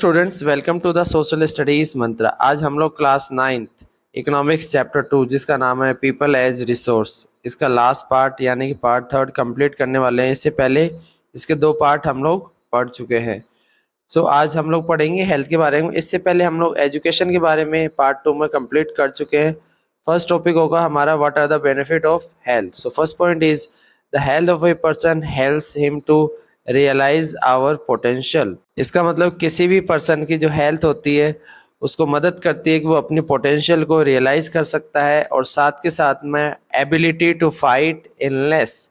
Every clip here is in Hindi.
Students, welcome to the social studies Mantra. आज हम लोग क्लास 9th इकोनॉमिक्स चैप्टर 2 जिसका नाम है पीपल एज रिसोर्स, इसका लास्ट पार्ट यानी कि पार्ट 3 कंप्लीट करने वाले हैं। इससे पहले इसके 2 पार्ट हम लोग पढ़ चुके हैं। आज हम लोग पढ़ेंगे हेल्थ के बारे में। इससे पहले हम लोग एजुकेशन के बारे में पार्ट 2 में कंप्लीट कर चुके हैं। फर्स्ट टॉपिक होगा हमारा what are the benefit of health. First point is the health of a person helps him to realise our potential. इसका मतलब किसी भी पर्सन की जो हेल्थ होती है उसको मदद करती है कि वो अपनी पोटेंशियल को रियलाइज कर सकता है, और साथ के साथ में एबिलिटी टू फाइट इलनेस,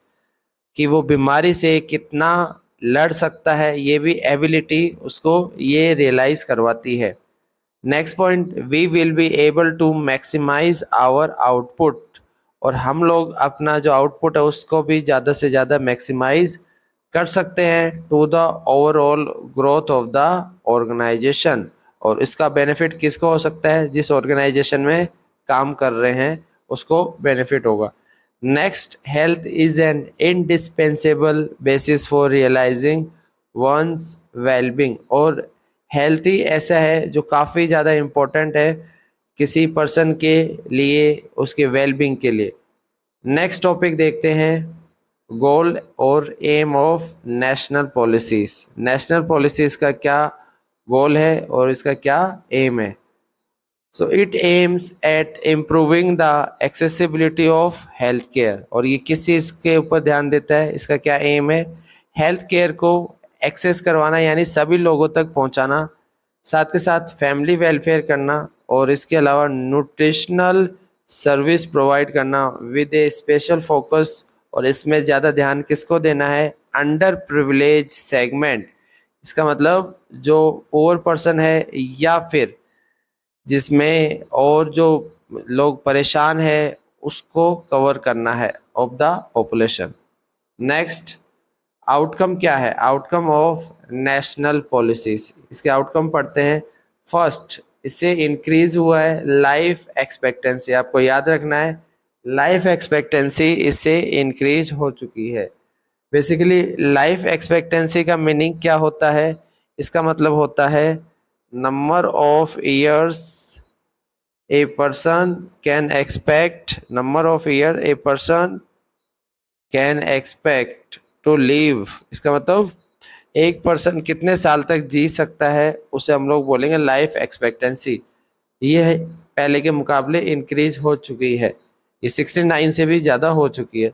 कि वो बीमारी से कितना लड़ सकता है, ये भी एबिलिटी उसको ये रियलाइज करवाती है। Next point, we will be able to maximise our output, और हम लोग अपना जो आउटपुट है उसको भी ज़्यादा से ज़्यादा मैक्सिमाइज कर सकते हैं to the overall growth of the organisation. और इसका बेनिफिट किसको हो सकता है? जिस ऑर्गेनाइजेशन में काम कर रहे हैं उसको बेनिफिट होगा। Next, health is an indispensable basis for realising one's wellbeing, और हेल्थ ही ऐसा है जो काफ़ी ज़्यादा इम्पोर्टेंट है किसी पर्सन के लिए, उसके वेलबींग के लिए। नेक्स्ट टॉपिक देखते हैं, गोल और aim of national policies. National policies का क्या गोल है और इसका क्या एम है? It aims at improving the accessibility of health care, और ये किस चीज़ के ऊपर ध्यान देता है? इसका क्या एम है? हेल्थ केयर को एक्सेस करवाना यानी सभी लोगों तक पहुंचाना, साथ के साथ फैमिली वेलफेयर करना, और इसके अलावा न्यूट्रिशनल सर्विस प्रोवाइड करना विद ए स्पेशल फोकस। और इसमें ज़्यादा ध्यान किसको देना है? Under privilege segment. इसका मतलब जो पुअर पर्सन है या फिर जिसमें और जो लोग परेशान है उसको कवर करना है of the population. Next, outcome क्या है? Outcome of national policies. इसके आउटकम पढ़ते हैं। फर्स्ट, इससे इंक्रीज हुआ है लाइफ एक्सपेक्टेंसी। आपको याद रखना है, लाइफ एक्सपेक्टेंसी इससे इंक्रीज हो चुकी है। बेसिकली लाइफ एक्सपेक्टेंसी का मीनिंग क्या होता है? इसका मतलब होता है number of years a person can expect, number of year a person can expect to live. इसका मतलब एक पर्सन कितने साल तक जी सकता है उसे हम लोग बोलेंगे लाइफ एक्सपेक्टेंसी। ये पहले के मुकाबले इंक्रीज हो चुकी है, ये 69 से भी ज़्यादा हो चुकी है।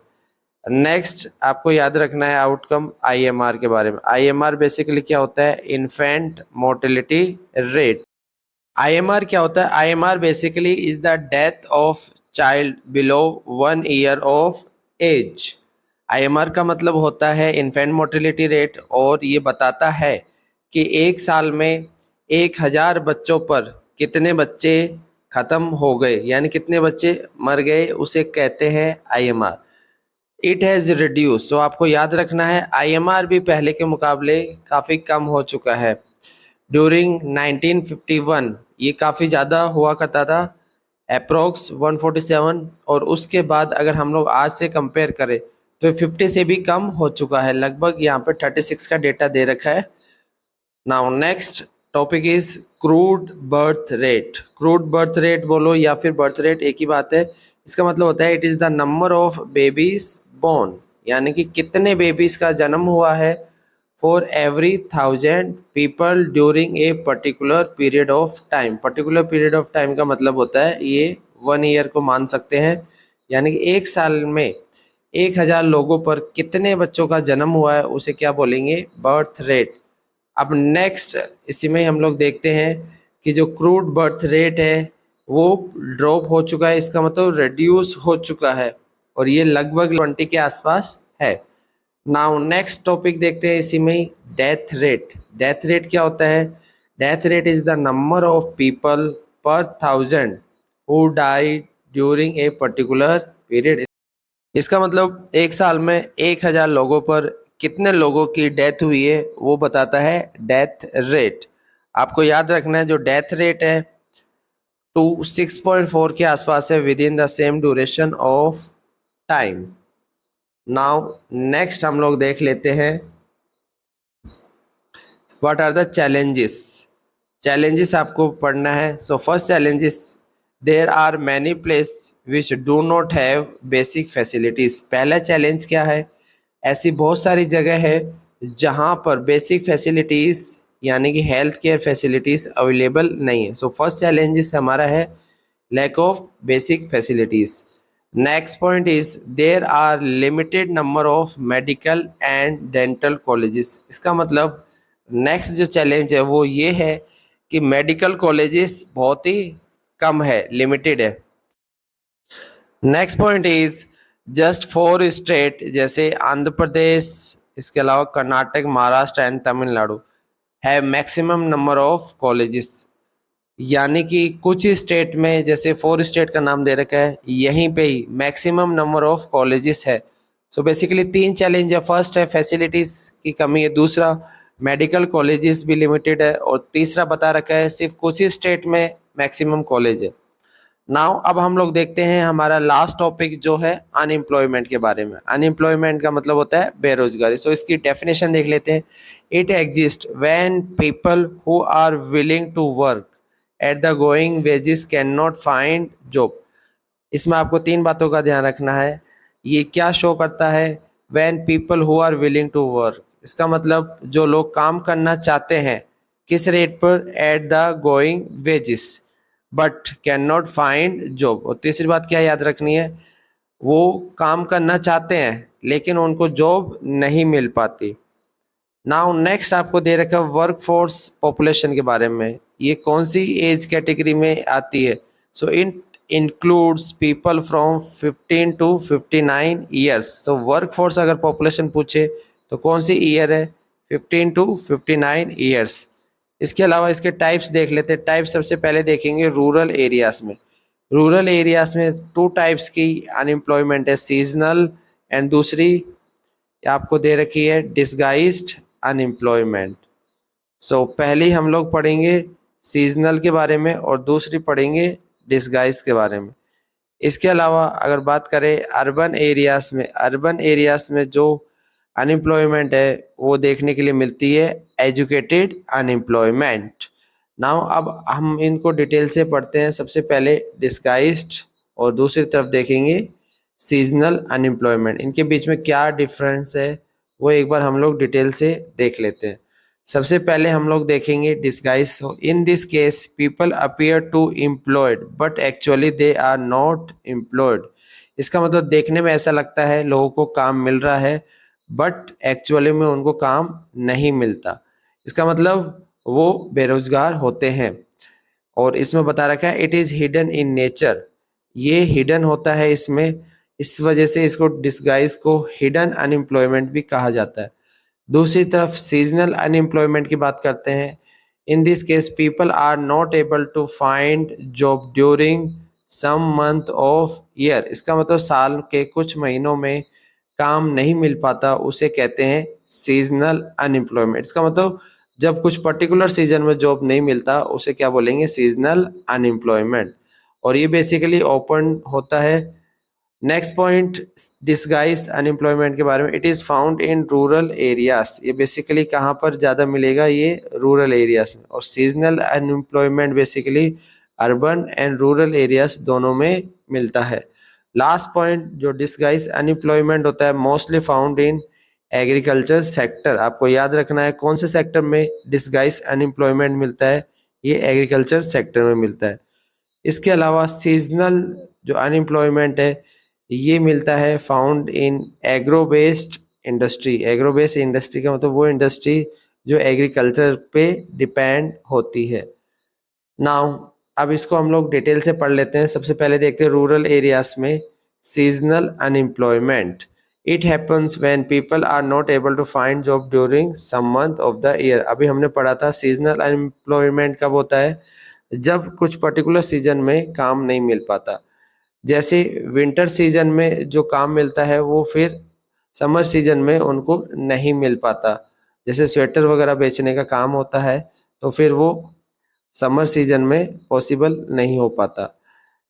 नेक्स्ट, आपको याद रखना है आउटकम आईएमआर के बारे में। आईएमआर बेसिकली क्या होता है? Infant mortality rate. आईएमआर क्या होता है? IMR basically is the death of child below 1 year of age. IMR का मतलब होता है इन्फेंट मोर्टेलिटी रेट, और ये बताता है कि एक साल में 1000 बच्चों पर कितने बच्चे खत्म हो गए, यानी कितने बच्चे मर गए, उसे कहते हैं आईएमआर। इट हैज़ रिड्यूस, तो आपको याद रखना है आईएमआर भी पहले के मुकाबले काफ़ी कम हो चुका है। ड्यूरिंग 1951 ये काफ़ी ज़्यादा हुआ करता था, अप्रोक्स 147, और उसके बाद अगर हम लोग आज से कंपेयर करें तो 50 से भी कम हो चुका है, लगभग यहाँ पे 36 का डेटा दे रखा है। Now next topic is crude birth rate. Crude birth rate बोलो या फिर बर्थ रेट एक ही बात है। इसका मतलब होता है it is the number of babies born, यानी कि कितने बेबीज का जन्म हुआ है for every 1000 people during a particular period of time. Particular period of time का मतलब होता है ये 1 ईयर को मान सकते हैं, यानी कि एक साल में 1000 लोगों पर कितने बच्चों का जन्म हुआ है उसे क्या बोलेंगे? Birth rate. अब नेक्स्ट इसी में हम लोग देखते हैं कि जो क्रूड बर्थ रेट है वो ड्रॉप हो चुका है, इसका मतलब रिड्यूस हो चुका है, और ये लगभग 20 के आसपास है। नाउ नेक्स्ट टॉपिक देखते हैं इसी में ही, डेथ रेट। डेथ रेट क्या होता है? Death rate is the number of people पर 1000 who died during a particular period. इसका मतलब एक साल में 1000 लोगों पर कितने लोगों की डेथ हुई है वो बताता है डेथ रेट। आपको याद रखना है जो डेथ रेट है 6.4 के आसपास है within the same duration of time. Now next हम लोग देख लेते हैं what are the challenges. Challenges आपको पढ़ना है। So first challenges, there are many place which do not have basic facilities. पहला चैलेंज क्या है, ऐसी बहुत सारी जगह है जहाँ पर बेसिक फैसिलिटीज़ यानी कि हेल्थ केयर फैसिलिटीज़ अवेलेबल नहीं है। सो फर्स्ट चैलेंजेस हमारा है lack of basic facilities. Next point is there are limited number of medical and dental colleges. इसका मतलब नेक्स्ट जो चैलेंज है वो ये है कि मेडिकल कॉलेजेस बहुत ही कम है, लिमिटेड है। Next point is just 4 state जैसे आंध्र प्रदेश, इसके अलावा कर्नाटक, महाराष्ट्र एंड तमिलनाडु है मैक्सिमम नंबर ऑफ कॉलेजेस। यानी कि कुछ ही स्टेट में, जैसे 4 स्टेट का नाम दे रखा है, यहीं पे ही मैक्सिमम नंबर ऑफ कॉलेजेस है। सो बेसिकली 3 चैलेंज है। फर्स्ट है फैसिलिटीज़ की कमी है, दूसरा मेडिकल कॉलेजेस भी लिमिटेड है, और तीसरा बता रखा है सिर्फ कुछ ही स्टेट में मैक्सिमम कॉलेज है। नाउ अब हम लोग देखते हैं हमारा लास्ट टॉपिक जो है अनएम्प्लॉयमेंट के बारे में। अनएम्प्लॉयमेंट का मतलब होता है बेरोजगारी। सो इसकी डेफिनेशन देख लेते हैं। It exist when people who are willing to work at the going wages can not find job. इसमें आपको 3 बातों का ध्यान रखना है। ये क्या शो करता है, when people who are willing to work, इसका मतलब जो लोग काम करना चाहते हैं किस रेट पर, eight the going wages, but can not find job. और तीसरी बात क्या याद रखनी है, वो काम करना चाहते हैं लेकिन उनको जॉब नहीं मिल पाती। नाउ नेक्स्ट आपको दे रखा है वर्क फोर्स पॉपुलेशन के बारे में। ये कौन सी एज कैटेगरी में आती है। So it includes people from 15 to 59 years. So work force अगर पॉपुलेशन पूछे तो कौन सी ईयर है, 15 टू 59 ईयर्स। इसके अलावा इसके टाइप्स देख लेते हैं। टाइप्स सबसे पहले देखेंगे रूरल एरियाज में। रूरल एरियाज में 2 टाइप्स की अनएम्प्लॉयमेंट है, सीजनल एंड दूसरी आपको दे रखी है डिसगाइज्ड अनएम्प्लॉयमेंट। सो पहली हम लोग पढ़ेंगे सीजनल के बारे में और दूसरी पढ़ेंगे डिसगाइज के बारे में। इसके अलावा अगर बात करें अर्बन एरियाज में जो अनएम्प्लॉयमेंट है वो देखने के लिए मिलती है एजुकेटेड अनएम्प्लॉयमेंट। नाउ अब हम इनको डिटेल से पढ़ते हैं। सबसे पहले डिसगाइज्ड और दूसरी तरफ देखेंगे सीजनल अनएम्प्लॉयमेंट। इनके बीच में क्या डिफरेंस है वो एक बार हम लोग डिटेल से देख लेते हैं। सबसे पहले हम लोग देखेंगे disguise. In this case people appear to employed but actually they are not employed. इसका मतलब देखने में ऐसा लगता है लोगों को काम मिल रहा है बट एक्चुअली में उनको काम नहीं मिलता। इसका मतलब वो बेरोजगार होते हैं। और इसमें बता रखा है it is hidden in nature, ये हिडन होता है इसमें, इस वजह से इसको डिस्गाइज को हिडन अनएम्प्लॉयमेंट भी कहा जाता है। दूसरी तरफ सीजनल अनएम्प्लॉयमेंट की बात करते हैं। In this case people are not able to find job during some month of year. इसका मतलब साल के कुछ महीनों में काम नहीं मिल पाता, उसे कहते हैं सीजनल अनएम्प्लॉयमेंट। इसका मतलब जब कुछ पर्टिकुलर सीजन में जॉब नहीं मिलता उसे क्या बोलेंगे, सीजनल अनएम्प्लॉयमेंट। और ये बेसिकली ओपन होता है। नेक्स्ट पॉइंट डिसगाइज अनएम्प्लॉयमेंट के बारे में। It is found in rural areas, ये बेसिकली कहाँ पर ज़्यादा मिलेगा, ये रूरल एरियाज में। और seasonal unemployment basically urban and rural areas दोनों में मिलता है। लास्ट पॉइंट जो डिसगाइज अनएम्प्लॉयमेंट होता है mostly found in agriculture sector. आपको याद रखना है कौन से सेक्टर में डिसगाइज अनएम्प्लॉयमेंट मिलता है, ये एग्रीकल्चर सेक्टर में मिलता है। इसके अलावा सीजनल जो अनएम्प्लॉयमेंट है ये मिलता है found in agro based industry. Agro based industry का मतलब वो इंडस्ट्री जो एग्रीकल्चर पे डिपेंड होती है। नाउ अब इसको हम लोग डिटेल से पढ़ लेते हैं। सबसे पहले देखते हैं रूरल एरियाज में seasonal unemployment. It happens when people are not able to find job during some month of the year. अभी हमने पढ़ा था सीजनल अनएम्प्लॉयमेंट कब होता है, जब कुछ पर्टिकुलर सीजन में काम नहीं मिल पाता। जैसे विंटर सीजन में जो काम मिलता है वो फिर समर सीजन में उनको नहीं मिल पाता। जैसे स्वेटर वगैरह बेचने का काम होता है तो फिर वो समर सीजन में पॉसिबल नहीं हो पाता।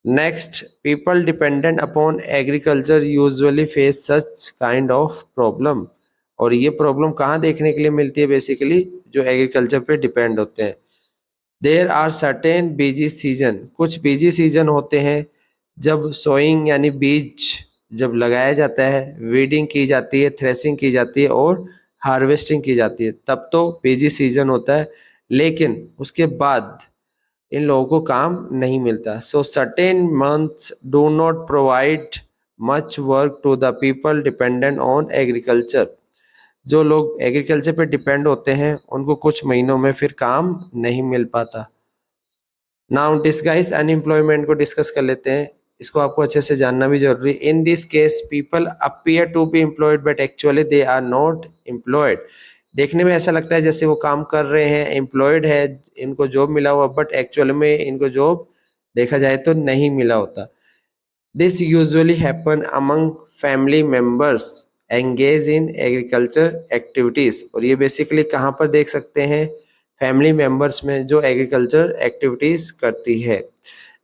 Next, people dependent upon agriculture usually face such kind of problem. और ये प्रॉब्लम कहाँ देखने के लिए मिलती है, बेसिकली जो एग्रीकल्चर पे डिपेंड होते हैं। There are certain busy season, कुछ बीजी सीजन होते हैं जब सोइंग यानी बीज जब लगाया जाता है, वीडिंग की जाती है, थ्रेसिंग की जाती है और हार्वेस्टिंग की जाती है, तब तो बीजी सीजन होता है। लेकिन उसके बाद इन लोगों को काम नहीं मिलता। So certain months do not provide much work to the people dependent on agriculture, जो लोग एग्रीकल्चर पे डिपेंड होते हैं उनको कुछ महीनों में फिर काम नहीं मिल पाता। नाउ डिस्गाइज अनएम्प्लॉयमेंट को डिस्कस कर लेते हैं, इसको आपको अच्छे से जानना भी जरूरी। In this case people appear to be employed but actually they are not employed, देखने में ऐसा लगता है जैसे वो काम कर रहे हैं, एम्प्लॉयड है, इनको जॉब मिला हुआ, बट एक्चुअल में इनको जॉब देखा जाए तो नहीं मिला होता। This usually happen among family members engage in agriculture activities, और ये बेसिकली कहाँ पर देख सकते हैं, फैमिली मेंबर्स में जो एग्रीकल्चर एक्टिविटीज करती है।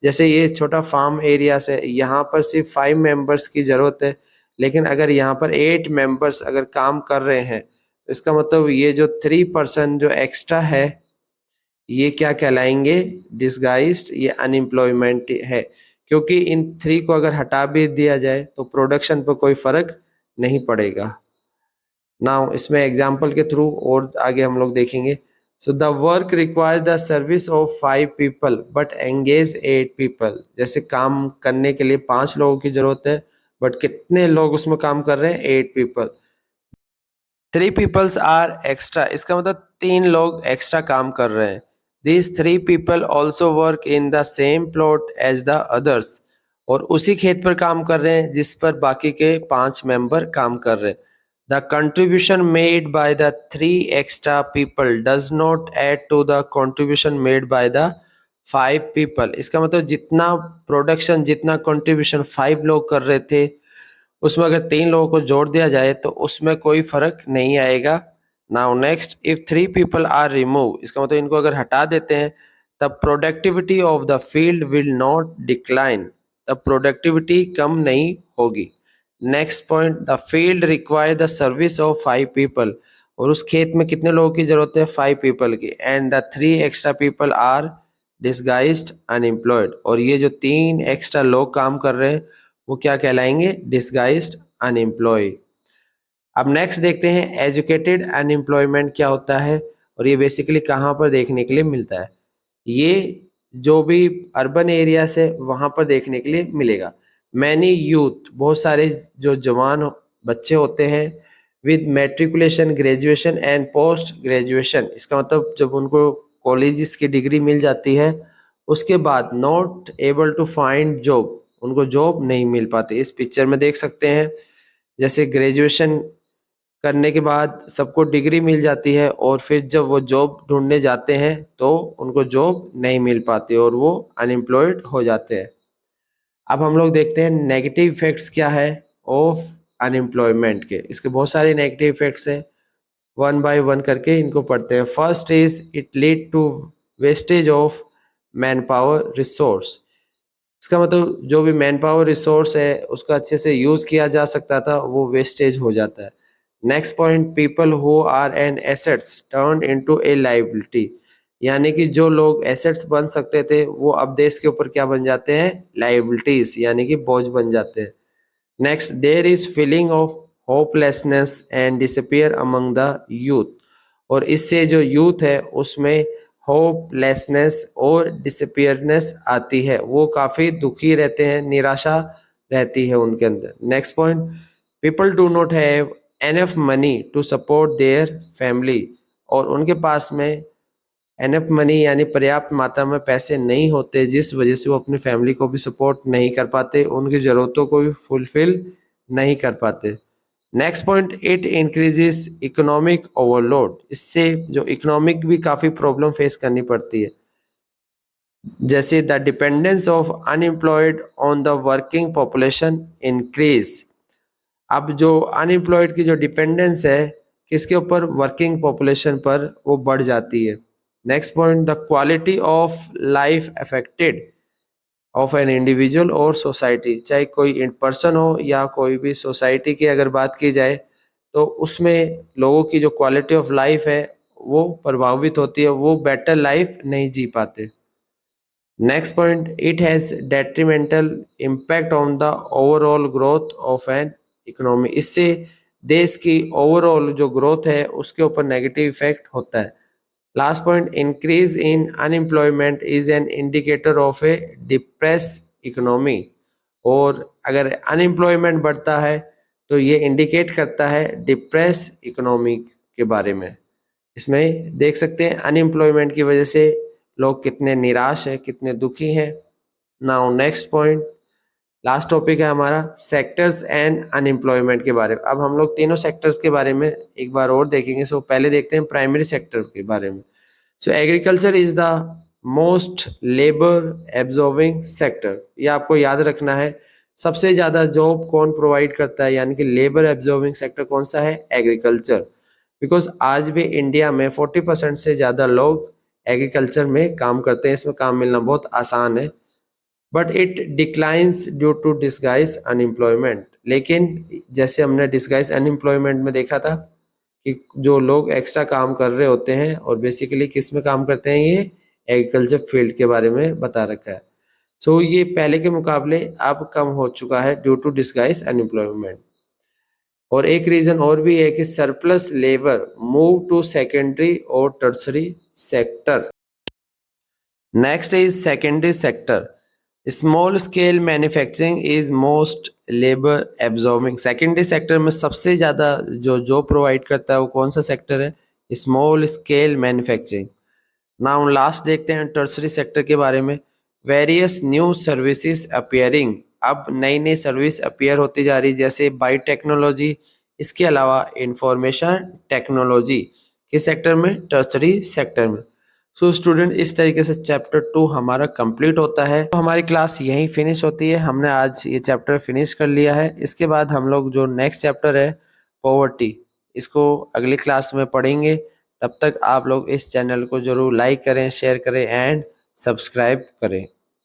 जैसे ये छोटा फार्म एरिया से यहाँ पर सिर्फ 5 मेंबर्स की जरूरत है, लेकिन अगर यहाँ पर 8 मेंबर्स अगर काम कर रहे हैं तो इसका मतलब ये जो 3% जो एक्स्ट्रा है ये क्या कहलाएंगे, डिसगाइज्ड, ये अनएम्प्लॉयमेंट है, क्योंकि इन 3 को अगर हटा भी दिया जाए तो प्रोडक्शन पर कोई फर्क नहीं पड़ेगा। नाउ इसमें एग्जांपल के थ्रू और आगे हम लोग देखेंगे। So the work require the service of 5 people but engage 8 people, जैसे काम करने के लिए 5 लोगों की जरूरत है बट कितने लोग उसमें काम कर रहे हैं, 8 पीपल। 3 पीपल्स आर एक्स्ट्रा, इसका मतलब 3 लोग एक्स्ट्रा काम कर रहे हैं। These 3 people also work in the same plot as the others, और उसी खेत पर काम कर रहे हैं जिस पर बाकी के 5 मेंबर काम कर रहे हैं। The contribution made by the 3 extra people does not add to the contribution made by the 5 people, इसका मतलब जितना प्रोडक्शन, जितना कंट्रीब्यूशन 5 लोग कर रहे थे उसमें अगर 3 लोगों को जोड़ दिया जाए तो उसमें कोई फर्क नहीं आएगा। Now next, if 3 people are remove, इसका मतलब इनको अगर हटा देते हैं तब productivity of the field will not decline, तब प्रोडक्टिविटी कम नहीं होगी। Next point, the field require the service of 5 people, और उस खेत में कितने लोगों की जरूरत है, 5 पीपल की, and the 3 extra people are disguised unemployed, और ये जो 3 एक्स्ट्रा लोग काम कर रहे हैं वो क्या कहलाएंगे, डिसगाइज्ड अनएम्प्लॉयड। अब नेक्स्ट देखते हैं एजुकेटेड अनएम्प्लॉयमेंट क्या होता है, और ये बेसिकली कहाँ पर देखने के लिए मिलता है। ये जो भी अर्बन एरिया से वहाँ पर देखने के लिए मिलेगा। मैनी यूथ, बहुत सारे जो जवान बच्चे होते हैं, with matriculation, graduation and post graduation, इसका मतलब जब उनको कॉलेजेस की डिग्री मिल जाती है उसके बाद not able to find job, उनको जॉब नहीं मिल पाती। इस पिक्चर में देख सकते हैं जैसे ग्रेजुएशन करने के बाद सबको डिग्री मिल जाती है और फिर जब वो जॉब ढूंढने जाते हैं तो उनको जॉब नहीं मिल पाती और वो अनएम्प्लॉयड हो जाते हैं। अब हम लोग देखते हैं नेगेटिव इफेक्ट्स क्या है ऑफ अनएम्प्लॉयमेंट के। इसके बहुत सारे नेगेटिव इफेक्ट्स हैं, वन बाय वन करके इनको पढ़ते हैं। First is it lead to wastage of man power resource, इसका मतलब जो भी मैन पावर रिसोर्स है उसका अच्छे से यूज किया जा सकता था वो वेस्टेज हो जाता है। Next point, people who are an assets turn into a liability, यानी कि जो लोग एसेट्स बन सकते थे वो अब देश के ऊपर क्या बन जाते हैं, लायबिलिटीज, यानी कि बोझ बन जाते हैं। Next, there is feeling of hopelessness and disappear among the youth, और इससे जो यूथ है उसमें होपलेसनेस और डिसअपियरनेस आती है, वो काफ़ी दुखी रहते हैं, निराशा रहती है उनके अंदर। Next point, people do not have enough money to support their family, और उनके पास में एनफ मनी यानी पर्याप्त मात्रा में पैसे नहीं होते जिस वजह से वो अपनी फैमिली को भी सपोर्ट नहीं कर पाते, उनकी ज़रूरतों को भी फुलफिल नहीं कर पाते। Next point, it increases economic overload, इससे जो इकोनॉमिक भी काफ़ी प्रॉब्लम फेस करनी पड़ती है, जैसे the dependence of unemployed on the working population increase. अब जो अनएम्प्लॉयड की जो डिपेंडेंस है किसके ऊपर, वर्किंग पॉपुलेशन पर, वो बढ़ जाती है। Next point, the quality of life affected of an individual और सोसाइटी, चाहे कोई इन पर्सन हो या कोई भी सोसाइटी की अगर बात की जाए तो उसमें लोगों की जो क्वालिटी ऑफ लाइफ है वो प्रभावित होती है, वो बेटर लाइफ नहीं जी पाते। Next point, it has detrimental impact on the overall growth of an economy. इससे देश की ओवरऑल जो ग्रोथ है उसके ऊपर नेगेटिव इफेक्ट होता है। Last point, increase in unemployment is an indicator of A depress economy. और अगर अनएम्प्लॉयमेंट बढ़ता है तो ये इंडिकेट करता है डिप्रेस इकोनॉमी के बारे में। इसमें देख सकते हैं अनएम्प्लॉयमेंट की वजह से लोग कितने निराश हैं, कितने दुखी हैं। Now next point, last topic है हमारा सेक्टर्स एंड अनएम्प्लॉयमेंट के बारे में। अब हम लोग तीनों सेक्टर्स के बारे में एक बार और देखेंगे। सो पहले देखते हैं प्राइमरी सेक्टर के बारे में। सो agriculture is the most labour absorbing sector. ये आपको याद रखना है, सबसे ज्यादा जॉब कौन प्रोवाइड करता है, यानी कि लेबर एब्जॉर्बिंग सेक्टर कौन सा है, एग्रीकल्चर। बिकॉज आज भी इंडिया में 40% से ज्यादा लोग एग्रीकल्चर में काम करते हैं, इसमें काम मिलना बहुत आसान है। But it declines due to disguise unemployment. लेकिन जैसे हमने डिस्गाइज अनएम्प्लॉयमेंट में देखा था कि जो लोग एक्स्ट्रा काम कर रहे होते हैं और बेसिकली किस में काम करते हैं, ये एग्रीकल्चर फील्ड के बारे में बता रखा है। सो ये पहले के मुकाबले अब कम हो चुका है ड्यू टू डिस्गाइज अनएम्प्लॉयमेंट। और एक रीजन और भी है कि surplus labour move to secondary और tertiary sector. Next is secondary sector. Small scale manufacturing is most labour absorbing. Secondary sector में सबसे ज़्यादा जो जॉब प्रोवाइड करता है वो कौन सा सेक्टर है, small scale manufacturing. Now last देखते हैं टर्सरी सेक्टर के बारे में। Various new services appearing. अब नई नई सर्विस अपीयर होती जा रही, जैसे बायोटेक्नोलॉजी, इसके अलावा इंफॉर्मेशन टेक्नोलॉजी। किस सेक्टर में, टर्सरी सेक्टर में। सो स्टूडेंट, इस तरीके से चैप्टर 2 हमारा कंप्लीट होता है। तो हमारी क्लास यहीं फिनिश होती है। हमने आज ये चैप्टर फिनिश कर लिया है। इसके बाद हम लोग जो नेक्स्ट चैप्टर है पॉवर्टी, इसको अगली क्लास में पढ़ेंगे। तब तक आप लोग इस चैनल को जरूर लाइक करें, शेयर करें एंड सब्सक्राइब करें।